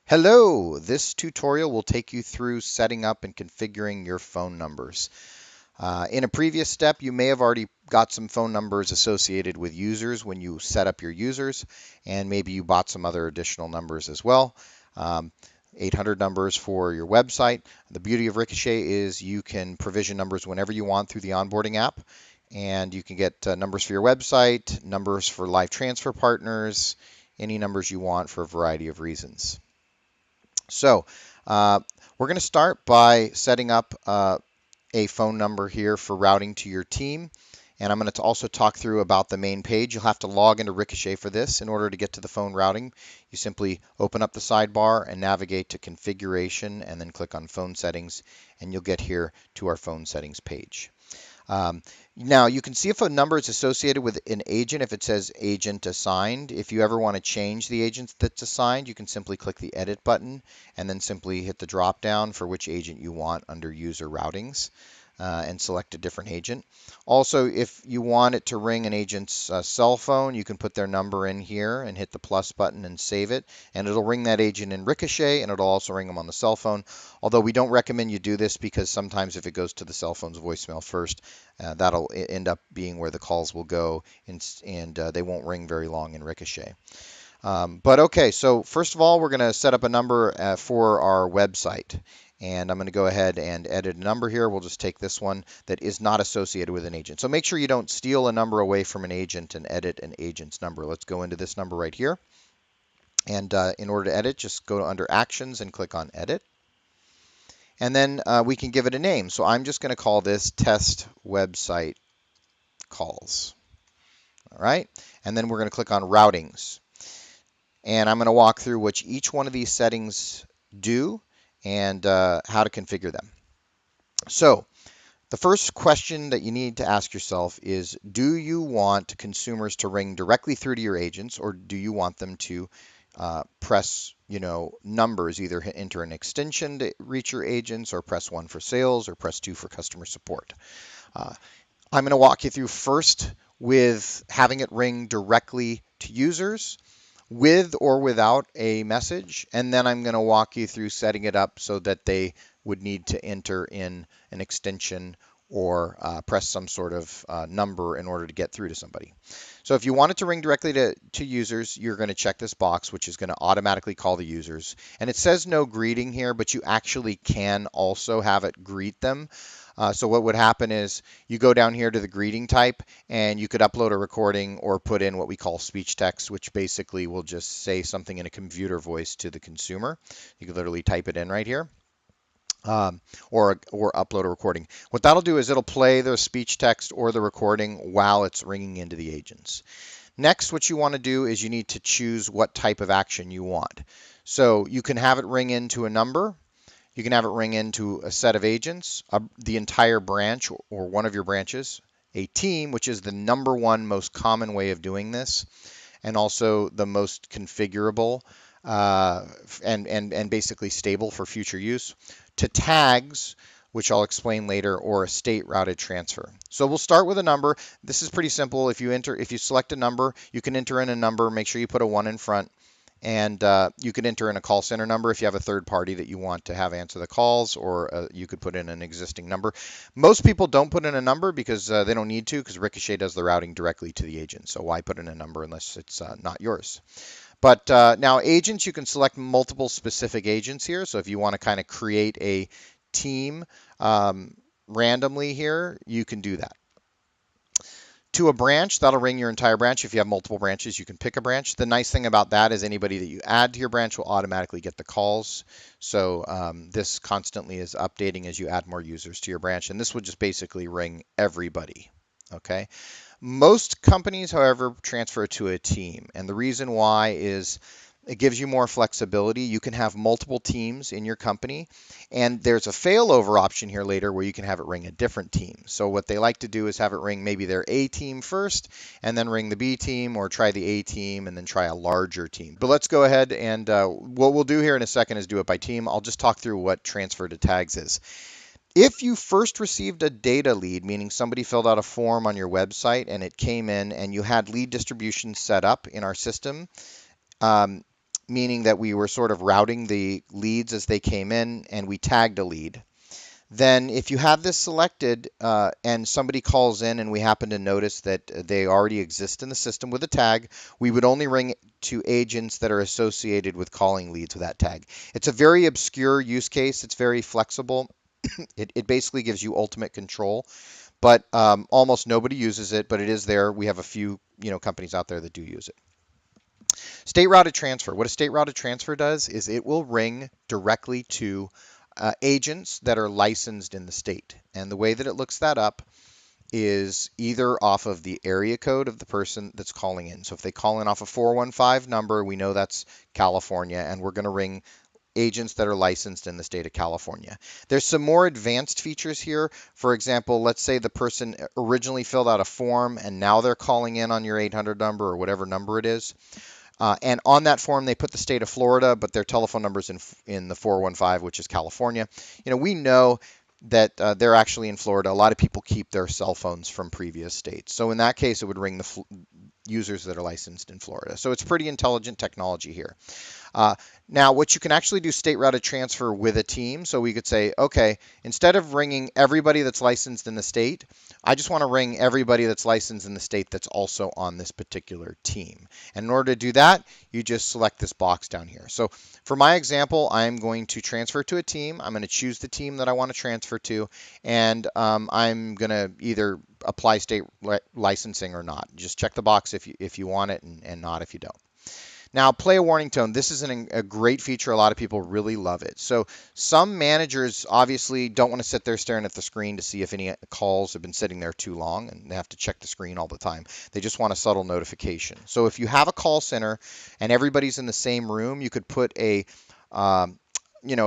Hello, this tutorial will take you through setting up and configuring your phone numbers. In a previous step, you may have already got some phone numbers associated with users when you set up your users, and maybe you bought some other additional numbers as well. Um, 800 numbers for your website. The beauty of Ricochet is you can provision numbers whenever you want through the onboarding app, and you can get numbers for your website, numbers for live transfer partners, any numbers you want for a variety of reasons. So uh, we're going to start by setting up a phone number here for routing to your team. And I'm going to also talk through about the main page. You'll have to log into Ricochet for this. In order to get to the phone routing, you simply open up the sidebar and navigate to configuration and then click on phone settings, and you'll get here to our phone settings page. Um, Now you can see if a number is associated with an agent, if it says agent assigned. If you ever want to change the agent that's assigned, you can simply click the edit button and then simply hit the drop down for which agent you want under user routings. And select a different agent. Also, if you want it to ring an agent's cell phone, you can put their number in here and hit the plus button and save it, and it'll ring that agent in Ricochet, and it'll also ring them on the cell phone. Although we don't recommend you do this because sometimes if it goes to the cell phone's voicemail first, that'll end up being where the calls will go, and they won't ring very long in Ricochet. But okay, so first of all, we're going to set up a number for our website. And I'm going to go ahead and edit a number here. We'll just take this one that is not associated with an agent. So make sure you don't steal a number away from an agent and edit an agent's number. Let's go into this number right here. And in order to edit, just go under Actions and click on Edit. And then we can give it a name. So I'm just going to call this Test Website Calls. All right. And then we're going to click on Routings. And I'm going to walk through which each one of these settings do and how to configure them. So the first question that you need to ask yourself is, do you want consumers to ring directly through to your agents, or do you want them to press, numbers, either enter an extension to reach your agents, or press 1 for sales, or press 2 for customer support? I'm going to walk you through first with having it ring directly to users, with or without a message, and then I'm going to walk you through setting it up so that they would need to enter in an extension or press some sort of number in order to get through to somebody. So if you want it to ring directly to users, you're going to check this box, which is going to automatically call the users. And it says no greeting here, but you actually can also have it greet them. So what would happen is you go down here to the greeting type, and you could upload a recording or put in what we call speech text, which basically will just say something in a computer voice to the consumer. You can literally type it in right here. Or upload a recording. What that'll do is it'll play the speech text or the recording while it's ringing into the agents. Next, what you want to do is you need to choose what type of action you want. So you can have it ring into a number. You can have it ring into a set of agents, the entire branch or one of your branches, a team, which is the number one most common way of doing this, and also the most configurable and basically stable for future use, to tags, which I'll explain later, or a state routed transfer. So we'll start with a number. This is pretty simple. If you select a number, you can enter in a number. Make sure you put a 1 in front. And you could enter in a call center number if you have a third party that you want to have answer the calls, or you could put in an existing number. Most people don't put in a number because they don't need to, because Ricochet does the routing directly to the agent. So why put in a number unless it's not yours? But now agents, you can select multiple specific agents here. So if you want to kind of create a team randomly here, you can do that. To a branch, that'll ring your entire branch. If you have multiple branches, you can pick a branch. The nice thing about that is anybody that you add to your branch will automatically get the calls. So this constantly is updating as you add more users to your branch. And this would just basically ring everybody. Okay. Most companies, however, transfer to a team. And the reason why is it gives you more flexibility. You can have multiple teams in your company, and there's a failover option here later where you can have it ring a different team. So what they like to do is have it ring maybe their A team first, and then ring the B team, or try the A team and then try a larger team. But let's go ahead and what we'll do here in a second is do it by team. I'll just talk through what transfer to tags is. If you first received a data lead, meaning somebody filled out a form on your website and it came in and you had lead distribution set up in our system, meaning that we were sort of routing the leads as they came in, and we tagged a lead. Then if you have this selected and somebody calls in and we happen to notice that they already exist in the system with a tag, we would only ring to agents that are associated with calling leads with that tag. It's a very obscure use case. It's very flexible. It basically gives you ultimate control, but almost nobody uses it, but it is there. We have a few companies out there that do use it. State routed transfer. What a state routed transfer does is it will ring directly to agents that are licensed in the state. And the way that it looks that up is either off of the area code of the person that's calling in. So if they call in off a 415 number, we know that's California, and we're going to ring agents that are licensed in the state of California. There's some more advanced features here. For example, let's say the person originally filled out a form and now they're calling in on your 800 number or whatever number it is. And on that form, they put the state of Florida, but their telephone number's in the 415, which is California. We know that they're actually in Florida. A lot of people keep their cell phones from previous states. So in that case, it would ring the users that are licensed in Florida. So it's pretty intelligent technology here. Now, what you can actually do state routed transfer with a team. So we could say, okay, instead of ringing everybody that's licensed in the state, I just want to ring everybody that's licensed in the state that's also on this particular team. And in order to do that, you just select this box down here. So for my example, I'm going to transfer to a team. I'm going to choose the team that I want to transfer to, and I'm going to either apply state licensing or not. Just check the box if you want it, and not if you don't. Now, play a warning tone. This is a great feature. A lot of people really love it. So some managers obviously don't want to sit there staring at the screen to see if any calls have been sitting there too long, and they have to check the screen all the time. They just want a subtle notification. So if you have a call center and everybody's in the same room, you could put a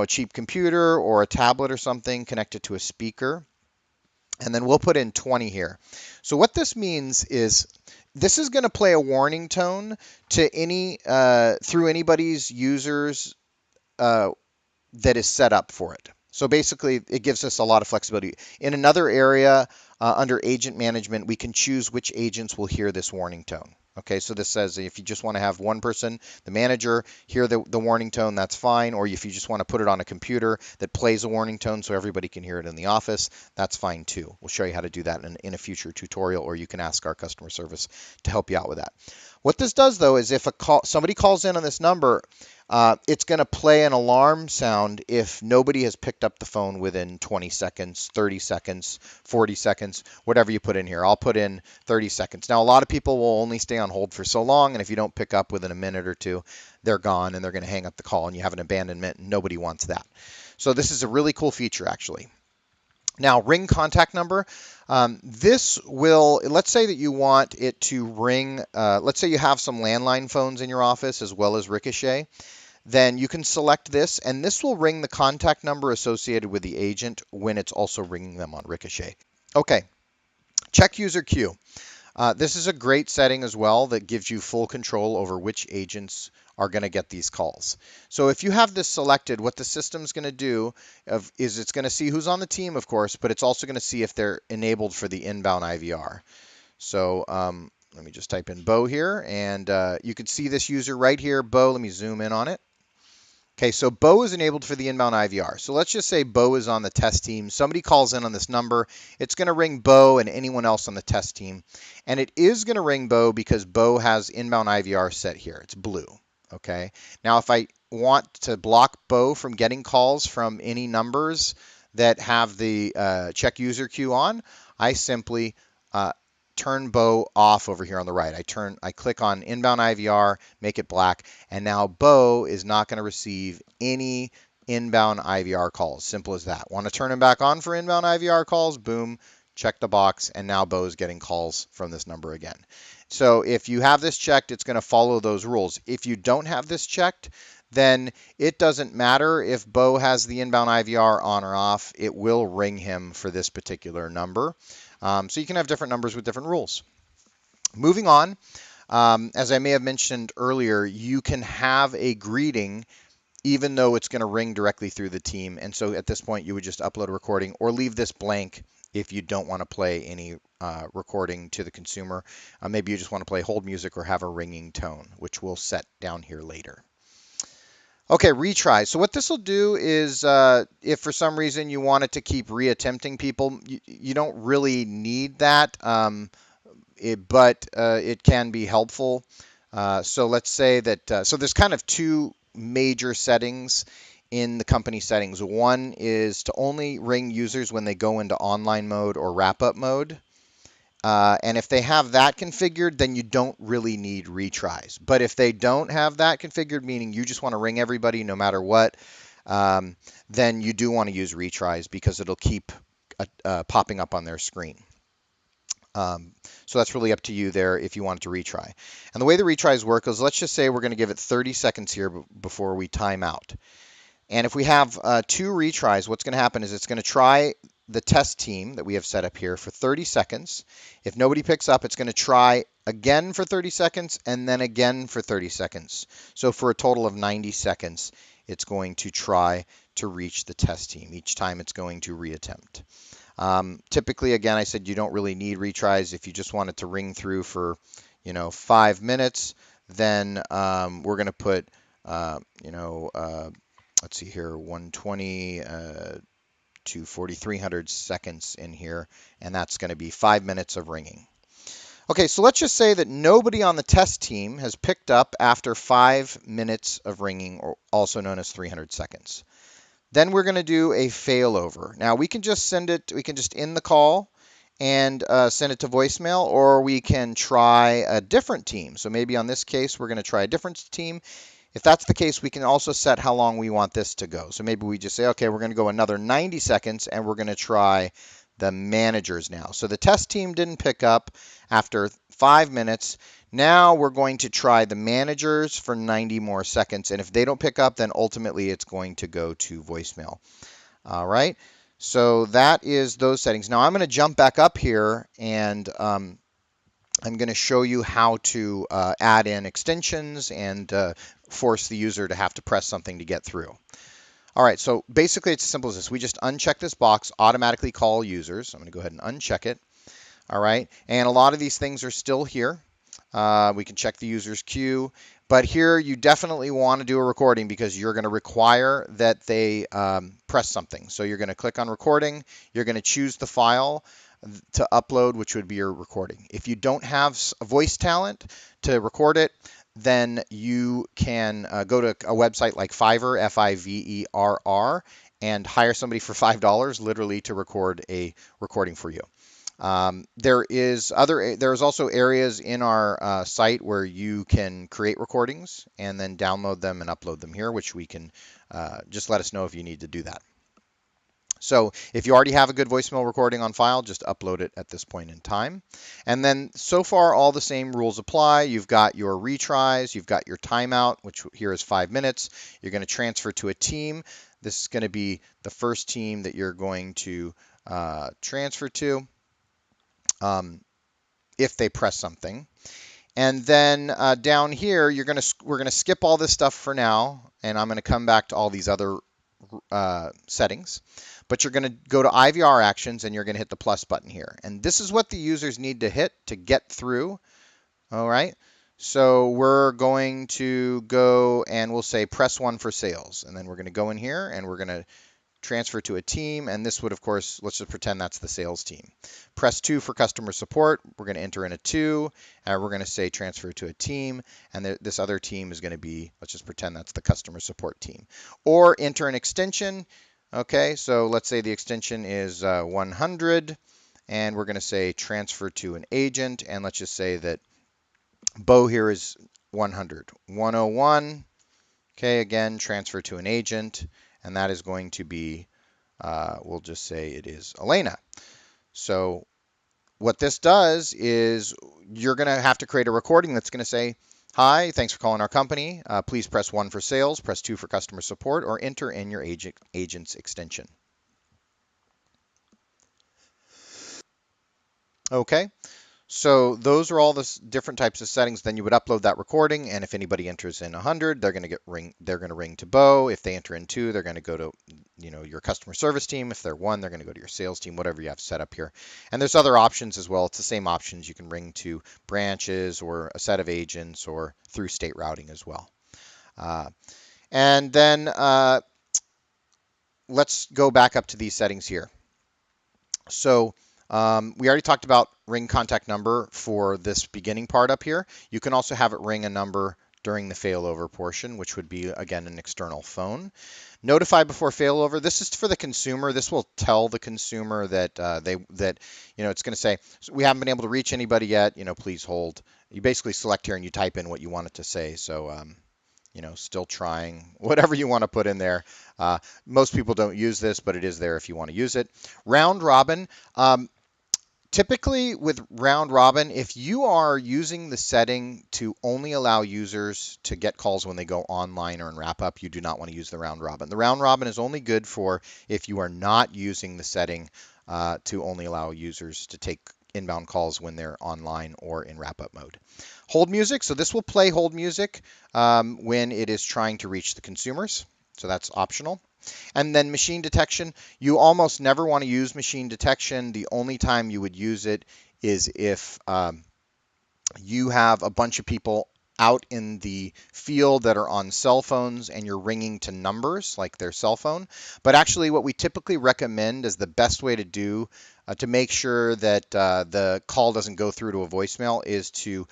cheap computer or a tablet or something connected to a speaker. And then we'll put in 20 here. So what this means is this is going to play a warning tone to through anybody's users that is set up for it. So basically, it gives us a lot of flexibility. In another area under agent management, we can choose which agents will hear this warning tone. Okay, so this says if you just want to have one person, the manager, hear the warning tone, that's fine. Or if you just want to put it on a computer that plays a warning tone so everybody can hear it in the office, that's fine too. We'll show you how to do that in a future tutorial, or you can ask our customer service to help you out with that. What this does, though, is if somebody calls in on this number, it's going to play an alarm sound if nobody has picked up the phone within 20 seconds, 30 seconds, 40 seconds, whatever you put in here. I'll put in 30 seconds. Now, a lot of people will only stay on hold for so long, and if you don't pick up within a minute or two, they're gone, and they're going to hang up the call, and you have an abandonment, and nobody wants that. So this is a really cool feature, actually. Now, ring contact number. This will, let's say that you want it to ring, let's say you have some landline phones in your office as well as Ricochet. Then you can select this, and this will ring the contact number associated with the agent when it's also ringing them on Ricochet. Okay, check user queue. This is a great setting as well that gives you full control over which agents are going to get these calls. So if you have this selected, what the system's going to do is it's going to see who's on the team, of course, but it's also going to see if they're enabled for the inbound IVR. So let me just type in Bo here, and you can see this user right here, Bo. Let me zoom in on it. Okay, so Bo is enabled for the inbound IVR. So let's just say Bo is on the test team. Somebody calls in on this number. It's going to ring Bo and anyone else on the test team. And it is going to ring Bo because Bo has inbound IVR set here. It's blue. Okay. Now, if I want to block Bo from getting calls from any numbers that have the check user queue on, I simply turn Bo off over here on the right. I click on inbound IVR, make it black, and now Bo is not going to receive any inbound IVR calls. Simple as that. Want to turn him back on for inbound IVR calls? Boom, check the box, and now Bo is getting calls from this number again. So if you have this checked, it's going to follow those rules. If you don't have this checked, then it doesn't matter if Bo has the inbound IVR on or off. It will ring him for this particular number. So you can have different numbers with different rules. Moving on, as I may have mentioned earlier, you can have a greeting even though it's going to ring directly through the team. And so at this point, you would just upload a recording or leave this blank if you don't want to play any recording to the consumer. Maybe you just want to play hold music or have a ringing tone, which we'll set down here later. Okay, retry. So what this will do is, if for some reason you want it to keep reattempting people, you don't really need that, but it can be helpful. So let's say that, so there's kind of two major settings in the company settings. One is to only ring users when they go into online mode or wrap-up mode. And if they have that configured, then you don't really need retries. But if they don't have that configured, meaning you just want to ring everybody no matter what, um, then you do want to use retries because it'll keep popping up on their screen. So that's really up to you there if you want to retry. And the way the retries work is, let's just say we're going to give it 30 seconds here before we time out. And if we have two retries, what's going to happen is it's going to try the test team that we have set up here for 30 seconds. If nobody picks up, it's going to try again for 30 seconds and then again for 30 seconds. So for a total of 90 seconds, it's going to try to reach the test team. Each time it's going to reattempt. Typically, again, I said you don't really need retries. If you just want it to ring through for, 5 minutes, then we're going to put, let's see here, 120 to 4,300 seconds in here, and that's going to be 5 minutes of ringing. Okay, so let's just say that nobody on the test team has picked up after 5 minutes of ringing, or also known as 300 seconds. Then we're going to do a failover. Now we can just end the call and send it to voicemail, or we can try a different team. So maybe on this case, we're going to try a different team. If that's the case, we can also set how long we want this to go. So maybe we just say, okay, we're going to go another 90 seconds and we're going to try the managers now. So the test team didn't pick up after 5 minutes. Now we're going to try the managers for 90 more seconds. And if they don't pick up, then ultimately it's going to go to voicemail. All right. So that is those settings. Now I'm going to jump back up here and I'm going to show you how to add in extensions and force the user to have to press something to get through. All right, so basically it's as simple as this. We just uncheck this box, automatically call users. I'm going to go ahead and uncheck it. All right, and a lot of these things are still here. We can check the user's queue, but here you definitely want to do a recording because you're going to require that they press something. So you're going to click on recording. You're going to choose the file to upload, which would be your recording. If you don't have a voice talent to record it, then you can go to a website like Fiverr, Fiverr, and hire somebody for $5 literally to record a recording for you. There's also areas in our site where you can create recordings and then download them and upload them here, which we can just let us know if you need to do that. So if you already have a good voicemail recording on file, just upload it at this point in time. And then so far, all the same rules apply. You've got your retries, you've got your timeout, which here is 5 minutes. You're going to transfer to a team. This is going to be the first team that you're going to transfer to if they press something. And then down here, we're going to skip all this stuff for now, and I'm going to come back to all these other settings. But you're going to go to IVR actions and you're going to hit the plus button here. And this is what the users need to hit to get through. All right. So we're going to go and we'll say press 1 for sales. And then we're going to go in here and we're going to transfer to a team. And this would, of course, let's just pretend that's the sales team. Press 2 for customer support. We're going to enter in a 2. And we're going to say transfer to a team. And this other team is going to be, let's just pretend that's the customer support team. Or enter an extension. Okay, so let's say the extension is 100, and we're going to say transfer to an agent, and let's just say that Bo here is 100. 101, okay, again, transfer to an agent, and that is going to be, we'll just say it is Elena. So what this does is you're going to have to create a recording that's going to say, hi, thanks for calling our company. Please press 1 for sales, press 2 for customer support, or enter in your agent's extension. Okay, so those are all the different types of settings. Then you would upload that recording, and if anybody enters in 100, they're going to ring to Bo. If they enter in 2, they're going to go to your customer service team. If they're 1, they're going to go to your sales team, whatever you have set up here. And there's other options as well. It's the same options. You can ring to branches or a set of agents or through state routing as well. And then let's go back up to these settings here. So we already talked about ring contact number for this beginning part up here. You can also have it ring a number during the failover portion, which would be, again, an external phone. Notify before failover. This is for the consumer. This will tell the consumer that it's going to say, we haven't been able to reach anybody yet. Please hold. You basically select here and you type in what you want it to say. So still trying, whatever you want to put in there. Most people don't use this, but it is there if you want to use it. Round robin. Typically with round robin, if you are using the setting to only allow users to get calls when they go online or in wrap up, you do not want to use the round robin. The round robin is only good for if you are not using the setting to only allow users to take inbound calls when they're online or in wrap up mode. Hold music. So this will play hold music when it is trying to reach the consumers. So that's optional. And then machine detection, you almost never want to use machine detection. The only time you would use it is if you have a bunch of people out in the field that are on cell phones and you're ringing to numbers like their cell phone. But actually what we typically recommend is the best way to do to make sure that the call doesn't go through to a voicemail is to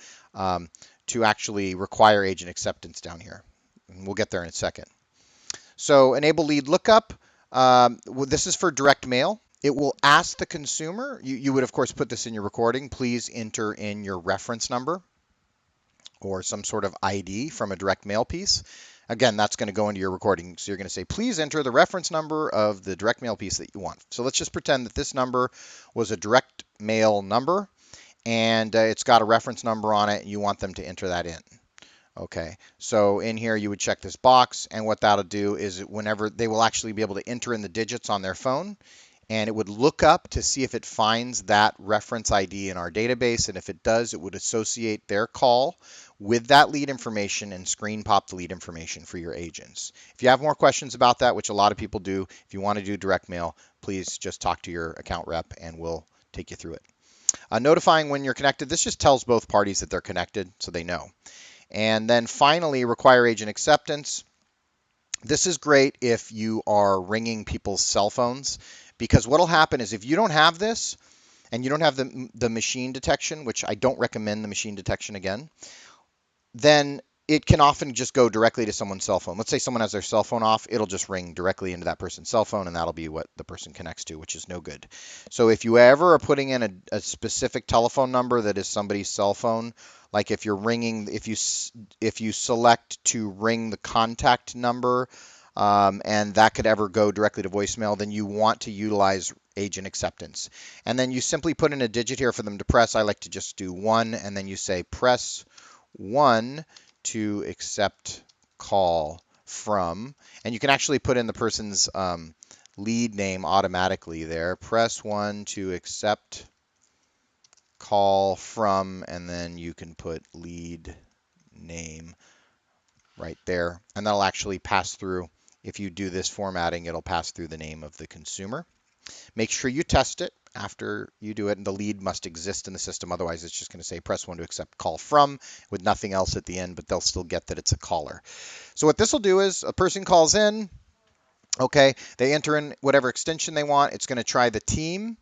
actually require agent acceptance down here. And we'll get there in a second. So enable lead lookup. This is for direct mail. It will ask the consumer. You would, of course, put this in your recording. Please enter in your reference number or some sort of ID from a direct mail piece. Again, that's going to go into your recording. So you're going to say, please enter the reference number of the direct mail piece that you want. So let's just pretend that this number was a direct mail number and it's got a reference number on it and you want them to enter that in. Okay, so in here you would check this box, and what that'll do is whenever they will actually be able to enter in the digits on their phone, and it would look up to see if it finds that reference ID in our database, and if it does, it would associate their call with that lead information and screen pop the lead information for your agents. If you have more questions about that, which a lot of people do, if you want to do direct mail, please just talk to your account rep and we'll take you through it. Notifying when you're connected. This just tells both parties that they're connected so they know. And then finally, require agent acceptance. This is great if you are ringing people's cell phones, because what will happen is if you don't have this and you don't have the machine detection, which I don't recommend the machine detection again, then it can often just go directly to someone's cell phone. Let's say someone has their cell phone off, it'll just ring directly into that person's cell phone, and that'll be what the person connects to, which is no good. So if you ever are putting in a specific telephone number that is somebody's cell phone, like if you're ringing, if you select to ring the contact number, and that could ever go directly to voicemail, then you want to utilize agent acceptance. And then you simply put in a digit here for them to press. I like to just do 1, and then you say press 1 to accept call from, and you can actually put in the person's lead name automatically there. Press 1 to accept call from, and then you can put lead name right there, and that'll actually pass through. If you do this formatting, it'll pass through the name of the consumer. Make sure you test it after you do it, and the lead must exist in the system. Otherwise, it's just going to say press 1 to accept call from with nothing else at the end, but they'll still get that it's a caller. So what this will do is a person calls in, okay, they enter in whatever extension they want. It's going to try the team,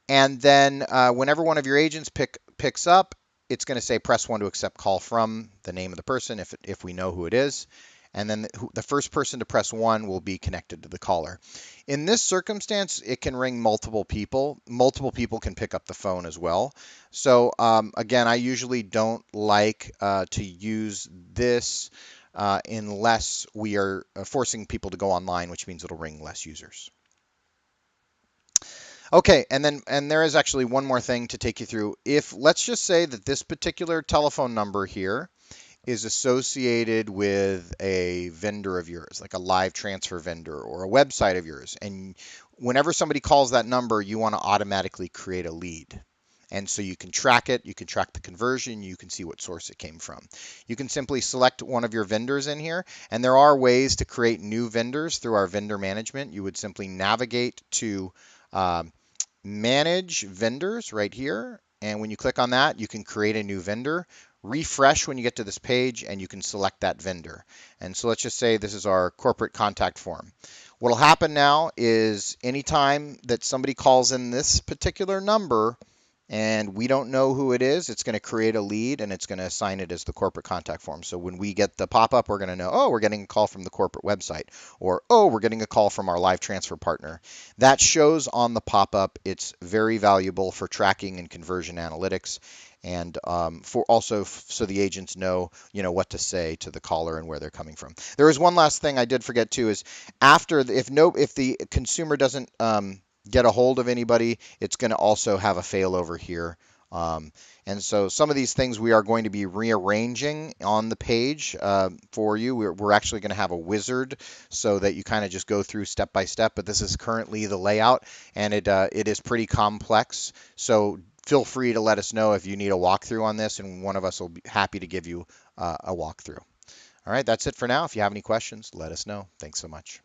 and then whenever one of your agents picks up, it's going to say press 1 to accept call from, the name of the person if we know who it is. And then the first person to press 1 will be connected to the caller. In this circumstance, it can ring multiple people. Multiple people can pick up the phone as well. So again, I usually don't like to use this unless we are forcing people to go online, which means it'll ring less users. Okay, and there is actually one more thing to take you through. If let's just say that this particular telephone number here is associated with a vendor of yours, like a live transfer vendor or a website of yours. And whenever somebody calls that number, you want to automatically create a lead. And so you can track it, you can track the conversion, you can see what source it came from. You can simply select one of your vendors in here, and there are ways to create new vendors through our vendor management. You would simply navigate to manage vendors right here. And when you click on that, you can create a new vendor refresh when you get to this page, and you can select that vendor. And so let's just say this is our corporate contact form. What'll happen now is anytime that somebody calls in this particular number and we don't know who it is, it's going to create a lead and it's going to assign it as the corporate contact form. So when we get the pop-up, we're going to know, oh, we're getting a call from the corporate website, or oh, we're getting a call from our live transfer partner. That shows on the pop-up. It's very valuable for tracking and conversion analytics, and for also so the agents know, what to say to the caller and where they're coming from. There is one last thing I did forget too, is after if the consumer doesn't get a hold of anybody, it's going to also have a failover here. And so some of these things we are going to be rearranging on the page for you. We're actually going to have a wizard so that you kind of just go through step by step, but this is currently the layout, and it is pretty complex. So feel free to let us know if you need a walkthrough on this, and one of us will be happy to give you a walkthrough. All right, that's it for now. If you have any questions, let us know. Thanks so much.